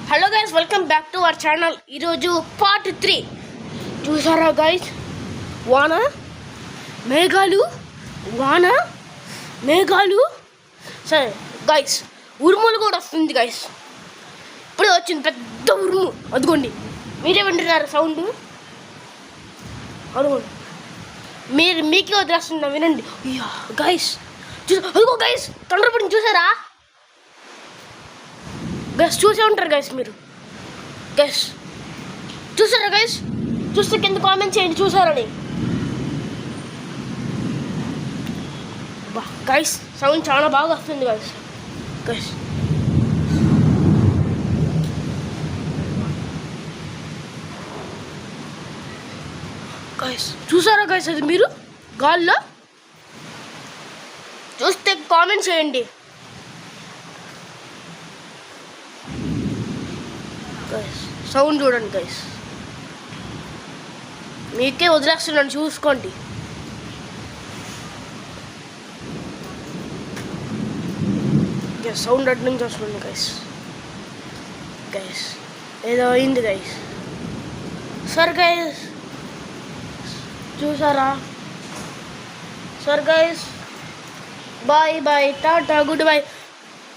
Hello guys, welcome back to our channel. ఈరోజు part 3 చూసారా guys? మేఘాలు సరే గైస్, ఉరుములు కూడా వస్తుంది గైస్. ఇప్పుడే వచ్చింది పెద్ద ఉరుము, అదిగోండి. మీరే వింటున్నారు సౌండ్, అదిగోండి. మీకే వదిలేస్తున్నా, వినండి గైస్. అదిగో గైస్, తొందరపడి చూసారా గైస్? చూసే ఉంటారు గైస్, మీరు గైస్ చూసారా గైస్? చూస్తే కింద కామెంట్ చేయండి చూసారని. గైస్ సౌండ్ చాలా బాగా వస్తుంది గైస్. గైస్ గైస్ చూసారా గైస్? అది మీరు గాల్లో చూస్తే కామెంట్ చేయండి గైస్. సౌండ్ చూడండి గైస్, మీకే వదిలేస్తున్నాను, చూసుకోండి. సౌండ్ అటు నుంచి వస్తుంది గైస్. గైస్ ఏదో అయింది గైస్. సరే గైస్ చూసారా? సరే guys, bye bye, tata, good bye.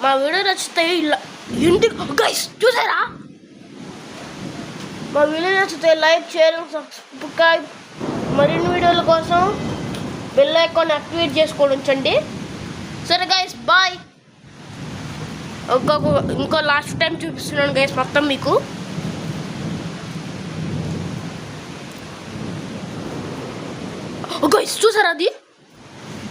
మా వీడియో నచ్చితే ఇలా ఇంటికి గైస్ చూసారా? మా వీడియో నచ్చితే లైక్, షేర్, సబ్స్క్రైబ్. మరిన్ని వీడియోల కోసం బెల్ ఐకాన్ యాక్టివేట్ చేసుకొని ఉంచండి. సరే గైస్, బాయ్. ఇంకో లాస్ట్ టైం చూపిస్తున్నాను గైస్ మొత్తం మీకు. గైస్ చూసారా అది?